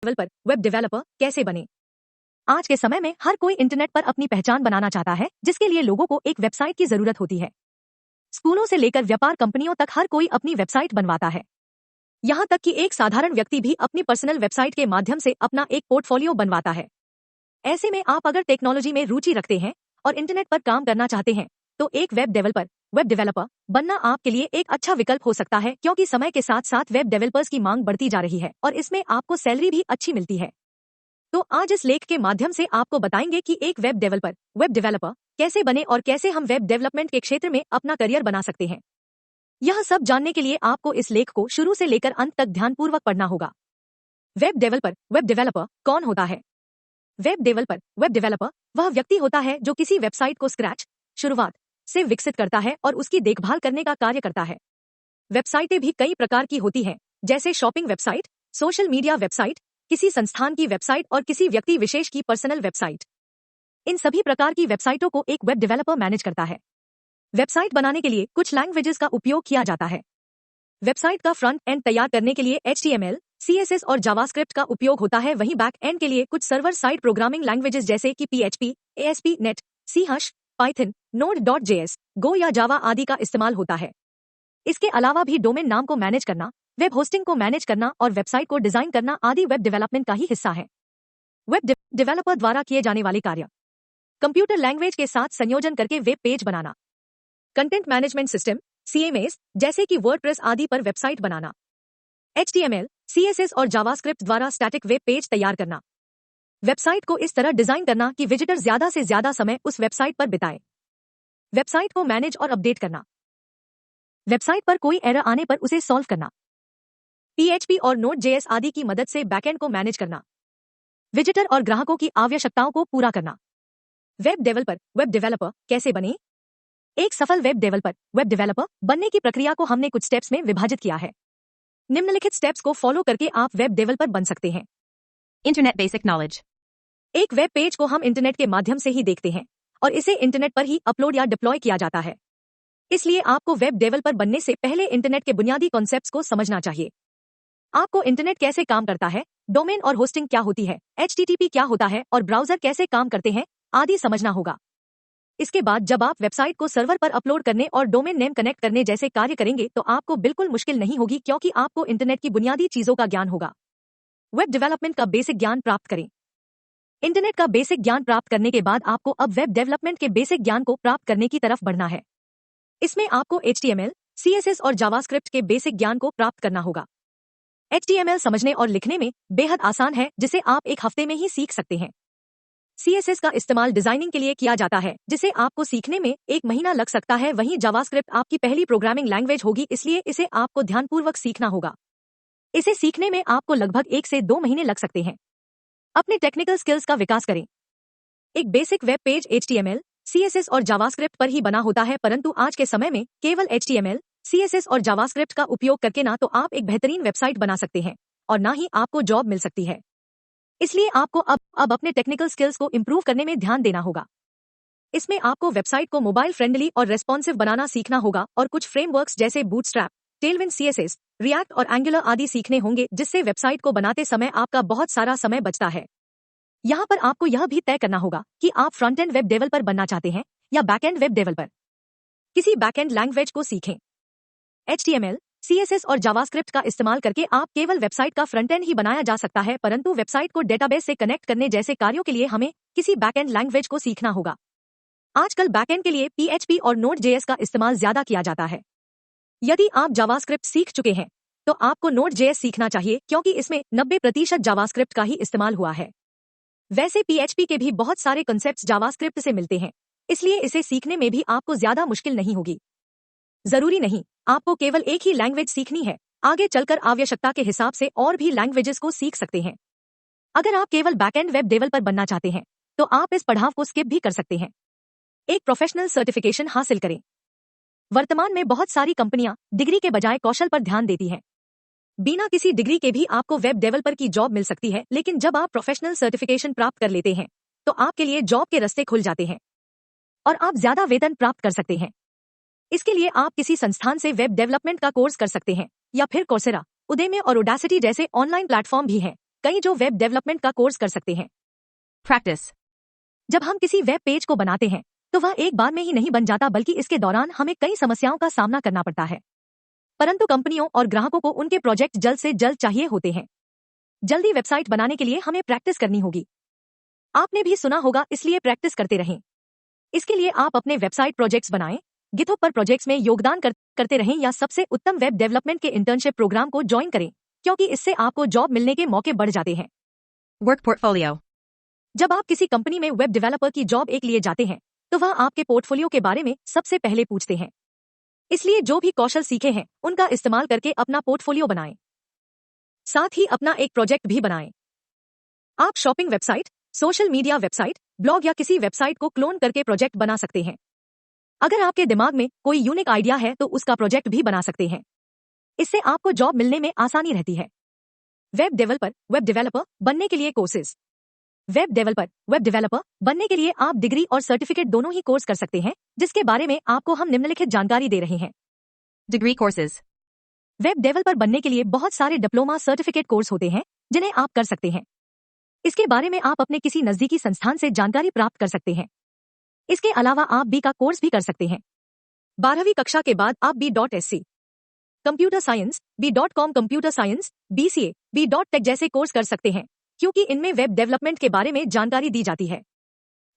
Level पर web developer कैसे बने। आज के समय में हर कोई इंटरनेट पर अपनी पहचान बनाना चाहता है, जिसके लिए लोगों को एक वेबसाइट की जरूरत होती है। स्कूलों से लेकर व्यापार कंपनियों तक हर कोई अपनी वेबसाइट बनवाता है। यहाँ तक कि एक साधारण व्यक्ति भी अपनी पर्सनल वेबसाइट के माध्यम से अपना एक पोर्टफोलियो बनवाता है। ऐसे में आप अगर टेक्नोलॉजी में रुचि रखते हैं और इंटरनेट पर काम करना चाहते हैं, तो एक वेब डेवलपर बनना आपके लिए एक अच्छा विकल्प हो सकता है, क्योंकि समय के साथ साथ वेब डेवलपर्स की मांग बढ़ती जा रही है और इसमें आपको सैलरी भी अच्छी मिलती है। तो आज इस लेख के माध्यम से आपको बताएंगे कि एक वेब डेवलपर कैसे बने और कैसे हम वेब डेवलपमेंट के क्षेत्र में अपना करियर बना सकते हैं। यह सब जानने के लिए आपको इस लेख को शुरू से लेकर अंत तक ध्यानपूर्वक पढ़ना होगा। वेब डेवलपर कौन होता है? वेब डेवलपर वह व्यक्ति होता है जो किसी वेबसाइट को शुरुआत से विकसित करता है और उसकी देखभाल करने का कार्य करता है। वेबसाइटें भी कई प्रकार की होती हैं, जैसे shopping website, social media website, किसी संस्थान की वेबसाइट और किसी व्यक्ति विशेष की पर्सनल वेबसाइट। इन सभी प्रकार की वेबसाइटों को एक वेब डेवलपर मैनेज करता है। वेबसाइट बनाने के लिए कुछ लैंग्वेजेस का उपयोग किया जाता है। वेबसाइट का फ्रंट एंड तैयार करने के लिए HTML, CSS और जावास्क्रिप्ट का उपयोग होता है। वहीं बैक एंड के लिए कुछ सर्वर साइड प्रोग्रामिंग लैंग्वेजेस जैसे कि PHP, ASP.NET, C#, Python, Node.js, Go या जावा आदि का इस्तेमाल होता है। इसके अलावा भी डोमेन नाम को मैनेज करना, वेब होस्टिंग को मैनेज करना और वेबसाइट को डिजाइन करना आदि वेब डेवलपमेंट का ही हिस्सा है। वेब डेवलपर द्वारा किए जाने वाले कार्य: कंप्यूटर लैंग्वेज के साथ संयोजन करके वेब पेज बनाना, कंटेंट मैनेजमेंट सिस्टम CMS जैसे कि वर्डप्रेस आदि पर वेबसाइट बनाना, HTML, CSS और जावास्क्रिप्ट द्वारा स्टैटिक वेब पेज तैयार करना, वेबसाइट को इस तरह डिजाइन करना कि विजिटर ज्यादा से ज्यादा समय उस वेबसाइट पर बिताए, वेबसाइट को मैनेज और अपडेट करना, वेबसाइट पर कोई एरर आने पर उसे सॉल्व करना, PHP और Node.js आदि की मदद से बैकएंड को मैनेज करना, विजिटर और ग्राहकों की आवश्यकताओं को पूरा करना। वेब डेवलपर कैसे बने? एक सफल वेब डेवलपर बनने की प्रक्रिया को हमने कुछ स्टेप्स में विभाजित किया है। निम्नलिखित स्टेप्स को फॉलो करके आप वेब डेवलपर बन सकते हैं। Internet basic knowledge. एक वेब पेज को हम इंटरनेट के माध्यम से ही देखते हैं और इसे इंटरनेट पर ही अपलोड या डिप्लॉय किया जाता है। इसलिए आपको वेब डेवलपर बनने से पहले इंटरनेट के बुनियादी कॉन्सेप्ट्स को समझना चाहिए। आपको इंटरनेट कैसे काम करता है, डोमेन और होस्टिंग क्या होती है, HTTP क्या होता है और ब्राउजर कैसे काम करते हैं आदि समझना होगा। इसके बाद जब आप वेबसाइट को सर्वर पर अपलोड करने और डोमेन नेम कनेक्ट करने जैसे कार्य करेंगे तो आपको बिल्कुल मुश्किल नहीं होगी, क्योंकि आपको इंटरनेट की बुनियादी चीजों का ज्ञान होगा। वेब डेवलपमेंट का बेसिक ज्ञान प्राप्त करें। इंटरनेट का बेसिक ज्ञान प्राप्त करने के बाद आपको अब वेब डेवलपमेंट के बेसिक ज्ञान को प्राप्त करने की तरफ बढ़ना है। इसमें आपको HTML, CSS और जावास्क्रिप्ट के बेसिक ज्ञान को प्राप्त करना होगा। HTML समझने और लिखने में बेहद आसान है, जिसे आप एक हफ्ते में ही सीख सकते हैं। CSS का इस्तेमाल डिजाइनिंग के लिए किया जाता है, जिसे आपको सीखने में 1 महीना लग सकता है। वहीं जावास्क्रिप्ट आपकी पहली प्रोग्रामिंग लैंग्वेज होगी, इसलिए इसे आपको ध्यानपूर्वक सीखना होगा। इसे सीखने में आपको लगभग 1 से 2 महीने लग सकते हैं। अपने टेक्निकल स्किल्स का विकास करें। एक basic web page HTML, CSS और जावास्क्रिप्ट पर ही बना होता है, परंतु आज के समय में केवल HTML, CSS और जावास्क्रिप्ट का उपयोग करके ना तो आप एक बेहतरीन वेबसाइट बना सकते हैं और ना ही आपको जॉब मिल सकती है। इसलिए आपको अब अपने टेक्निकल स्किल्स को इंप्रूव करने में ध्यान देना होगा। इसमें आपको वेबसाइट को मोबाइल फ्रेंडली और रेस्पॉन्सिव बनाना सीखना होगा और कुछ फ्रेमवर्क्स जैसे बूटस्ट्रैप, टेलविंड CSS, रिएक्ट और एंगुलर आदि सीखने होंगे, जिससे वेबसाइट को बनाते समय आपका बहुत सारा समय बचता है। यहाँ पर आपको यह भी तय करना होगा कि आप फ्रंट एंड वेब डेवलपर बनना चाहते हैं या बैकएंड वेब डेवलपर। किसी बैकएंड लैंग्वेज को सीखें। HTML, CSS और जावास्क्रिप्ट का इस्तेमाल करके आप केवल वेबसाइट का फ्रंट एंड ही बनाया जा सकता है, परंतु वेबसाइट को डेटाबेस से कनेक्ट करने जैसे कार्यों के लिए हमें किसी बैकएंड लैंग्वेज को सीखना होगा। आजकल बैकएंड के लिए PHP और Node.js का इस्तेमाल ज्यादा किया जाता है। यदि आप जावास्क्रिप्ट सीख चुके हैं तो आपको Node.js सीखना चाहिए, क्योंकि इसमें 90% जावास्क्रिप्ट का ही इस्तेमाल हुआ है। वैसे PHP के भी बहुत सारे कॉन्सेप्ट्स जावास्क्रिप्ट से मिलते हैं, इसलिए इसे सीखने में भी आपको ज्यादा मुश्किल नहीं होगी। जरूरी नहीं आपको केवल एक ही लैंग्वेज सीखनी है, आगे चलकर आवश्यकता के हिसाब से और भी लैंग्वेजेस को सीख सकते हैं। अगर आप केवल बैकएंड वेब डेवलपर बनना चाहते हैं तो आप इस पढ़ाव को स्किप भी कर सकते हैं। एक प्रोफेशनल सर्टिफिकेशन हासिल करें। वर्तमान में बहुत सारी कंपनियां डिग्री के बजाय कौशल पर ध्यान देती हैं। बिना किसी डिग्री के भी आपको वेब डेवलपर की जॉब मिल सकती है, लेकिन जब आप प्रोफेशनल सर्टिफिकेशन प्राप्त कर लेते हैं तो आपके लिए जॉब के रास्ते खुल जाते हैं और आप ज्यादा वेतन प्राप्त कर सकते हैं। इसके लिए आप किसी संस्थान से वेब डेवलपमेंट का कोर्स कर सकते हैं या फिर कोर्सेरा, उदेमी और ओडेसिटी जैसे ऑनलाइन प्लेटफॉर्म भी हैं, कई जो वेब डेवलपमेंट का कोर्स कर सकते हैं। Practice. जब हम किसी वेब पेज को बनाते हैं तो वह एक बार में ही नहीं बन जाता, बल्कि इसके दौरान हमें कई समस्याओं का सामना करना पड़ता है। परंतु कंपनियों और ग्राहकों को उनके प्रोजेक्ट जल्द से जल्द चाहिए होते हैं। जल्दी वेबसाइट बनाने के लिए हमें प्रैक्टिस करनी होगी। आपने भी सुना होगा, इसलिए प्रैक्टिस करते रहें। इसके लिए आप अपने वेबसाइट प्रोजेक्ट्स बनाएं, गिथहब पर प्रोजेक्ट्स में योगदान करते रहें या सबसे उत्तम वेब डेवलपमेंट के इंटर्नशिप प्रोग्राम को ज्वाइन करें, क्योंकि इससे आपको जॉब मिलने के मौके बढ़ जाते हैं। Work portfolio. जब आप किसी कंपनी में वेब डेवलपर की जॉब एक लिए जाते हैं तो वह आपके पोर्टफोलियो के बारे में सबसे पहले पूछते हैं। इसलिए जो भी कौशल सीखे हैं उनका इस्तेमाल करके अपना पोर्टफोलियो बनाएं। साथ ही अपना एक प्रोजेक्ट भी बनाएं। आप shopping website, social media website, blog या किसी वेबसाइट को क्लोन करके प्रोजेक्ट बना सकते हैं। अगर आपके दिमाग में कोई यूनिक आइडिया है तो उसका प्रोजेक्ट भी बना सकते हैं। इससे आपको जॉब मिलने में आसानी रहती है। वेब डेवलपर बनने के लिए कोर्सेज। वेब डेवलपर बनने के लिए आप डिग्री और सर्टिफिकेट दोनों ही कोर्स कर सकते हैं, जिसके बारे में आपको हम निम्नलिखित जानकारी दे रहे हैं। Degree courses. वेब डेवलपर बनने के लिए बहुत सारे डिप्लोमा सर्टिफिकेट कोर्स होते हैं जिन्हें आप कर सकते हैं। इसके बारे में आप अपने किसी नजदीकी संस्थान से जानकारी प्राप्त कर सकते हैं। इसके अलावा आप बी का कोर्स भी कर सकते हैं। 12वीं कक्षा के बाद आप B.Sc, computer science, B.Com computer science, BCA, B.Tech जैसे कोर्स कर सकते हैं, क्योंकि इनमें वेब डेवलपमेंट के बारे में जानकारी दी जाती है।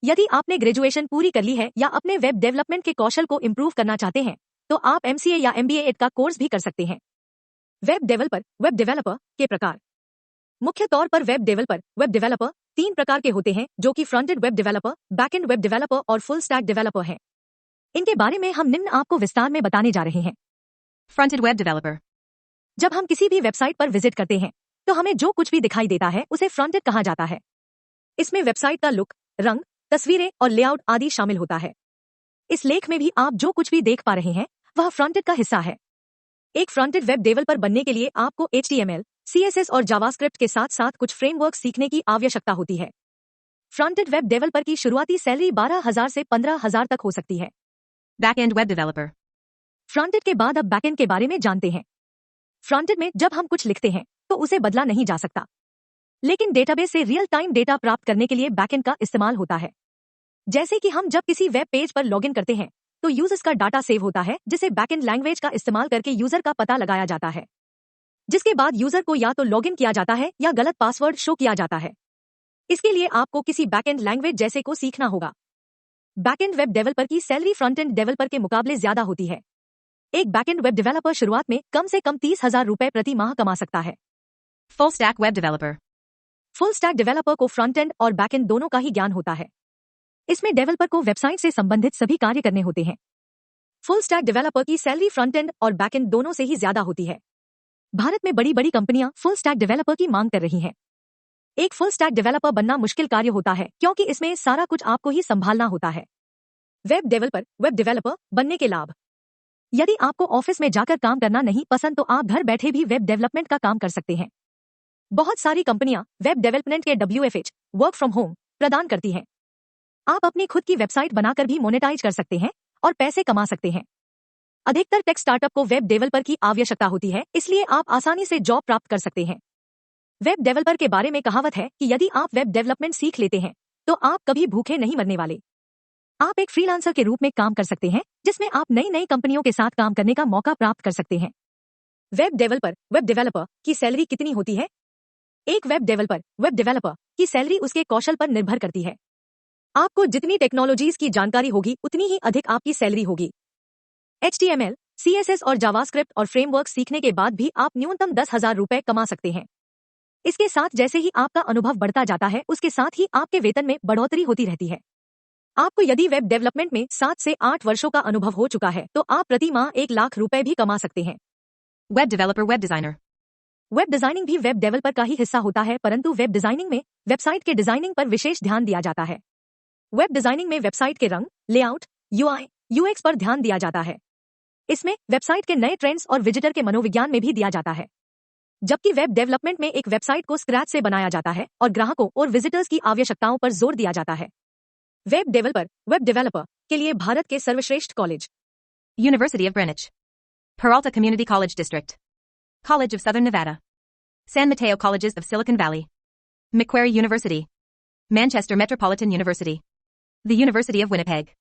यदि आपने ग्रेजुएशन पूरी कर ली है या अपने वेब डेवलपमेंट के कौशल को इम्प्रूव करना चाहते हैं तो आप MCA या MBA का कोर्स भी कर सकते हैं। वेब डेवलपर के प्रकार। मुख्य तौर पर वेब डेवलपर 3 प्रकार के होते हैं, जो कि front end web developer, back and web developer और फुल स्टैक डेवलपर हैं। इनके बारे में हम निम्न आपको विस्तार में बताने जा रहे हैं। Front-end web developer. जब हम किसी भी वेबसाइट पर विजिट करते हैं तो हमें जो कुछ भी दिखाई देता है उसे फ्रंट एंड कहा जाता है। इसमें वेबसाइट का लुक, रंग, तस्वीरें और लेआउट आदि शामिल होता है। इस लेख में भी आप जो कुछ भी देख पा रहे हैं वह फ्रंट एंड का हिस्सा है। एक फ्रंट एंड वेब डेवलपर बनने के लिए आपको HTML, CSS और जावास्क्रिप्ट के साथ साथ कुछ फ्रेमवर्क सीखने की आवश्यकता होती है। फ्रंट एंड वेब डेवलपर की शुरुआती सैलरी 12,000 से 15,000 तक हो सकती है। Back-end web developer. Front end के बाद अब बैक एंड के बारे में जानते हैं। फ्रंट एंड में जब हम कुछ लिखते हैं तो उसे बदला नहीं जा सकता, लेकिन डेटाबेस से रियल टाइम डेटा प्राप्त करने के लिए बैकएंड का इस्तेमाल होता है। जैसे कि हम जब किसी वेब पेज पर लॉगिन करते हैं तो यूजर्स का डाटा सेव होता है, जिसे बैकएंड लैंग्वेज का इस्तेमाल करके यूजर का पता लगाया जाता है, जिसके बाद यूजर को या तो लॉगिन किया जाता है या गलत पासवर्ड शो किया जाता है। इसके लिए आपको किसी बैकएंड लैंग्वेज जैसे को सीखना होगा। बैकएंड वेब डेवलपर की सैलरी फ्रंट एंड डेवलपर के मुकाबले ज्यादा होती है। एक बैकएंड वेब डेवलपर शुरुआत में कम से कम 30,000 रुपए प्रति माह कमा सकता है। Full stack web developer. Full stack developer को फ्रंट एंड और बैक एंड दोनों का ही ज्ञान होता है। इसमें डेवलपर को वेबसाइट से संबंधित सभी कार्य करने होते हैं। फुल स्टैक डेवलपर की सैलरी फ्रंट एंड और बैक एंड दोनों से ही ज्यादा होती है। भारत में बड़ी बड़ी कंपनियां फुल स्टैक डेवलपर की मांग कर रही हैं। एक फुल स्टैक डेवलपर बनना मुश्किल कार्य होता है, क्योंकि इसमें सारा कुछ आपको ही संभालना होता है। वेब डेवलपर बनने के लाभ। यदि आपको ऑफिस में जाकर काम करना नहीं पसंद तो आप घर बैठे भी वेब डेवलपमेंट का काम कर सकते हैं। बहुत सारी कंपनियां वेब डेवलपमेंट के WFH, वर्क फ्रॉम होम, प्रदान करती हैं। आप अपनी खुद की वेबसाइट बनाकर भी मोनेटाइज कर सकते हैं और पैसे कमा सकते हैं। अधिकतर टेक स्टार्टअप को वेब डेवलपर की आवश्यकता होती है, इसलिए आप आसानी से जॉब प्राप्त कर सकते हैं। वेब डेवलपर के बारे में कहावत है कि यदि आप वेब डेवलपमेंट सीख लेते हैं तो आप कभी भूखे नहीं मरने वाले। आप एक फ्रीलांसर के रूप में काम कर सकते हैं, जिसमें आप नई नई कंपनियों के साथ काम करने का मौका प्राप्त कर सकते हैं। वेब डेवलपर की सैलरी कितनी होती है? एक वेब डेवलपर की सैलरी उसके कौशल पर निर्भर करती है। आपको जितनी टेक्नोलॉजीज की जानकारी होगी उतनी ही अधिक आपकी सैलरी होगी। HTML, CSS और जावास्क्रिप्ट और फ्रेमवर्क सीखने के बाद भी आप न्यूनतम 10,000 रुपए कमा सकते हैं। इसके साथ जैसे ही आपका अनुभव बढ़ता जाता है उसके साथ ही आपके वेतन में बढ़ोतरी होती रहती है। आपको यदि वेब डेवलपमेंट में 7 से 8 वर्षों का अनुभव हो चुका है तो आप प्रति माह 1 लाख रुपए भी कमा सकते हैं। Web developer, web designer. Web designing भी वेब डेवलपर का ही हिस्सा होता है, परंतु वेब डिजाइनिंग में वेबसाइट के डिजाइनिंग पर विशेष ध्यान दिया जाता है। वेब डिजाइनिंग में वेबसाइट के रंग, लेआउट, UI, UX पर ध्यान दिया जाता है। इसमें वेबसाइट के नए ट्रेंड्स और विजिटर के मनोविज्ञान में भी दिया जाता है। जबकि वेब डेवलपमेंट में एक वेबसाइट को स्क्रैच से बनाया जाता है और ग्राहकों और विजिटर्स की आवश्यकताओं पर जोर दिया जाता है। वेब डेवलपर के लिए भारत के सर्वश्रेष्ठ college. University of Greenwich. Peralta Community College District. College of Southern Nevada. San Mateo Colleges of Silicon Valley. Macquarie University. Manchester Metropolitan University. The University of Winnipeg.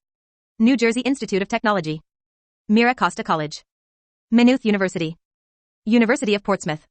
New Jersey Institute of Technology. Mira Costa College. Maynooth University. University of Portsmouth.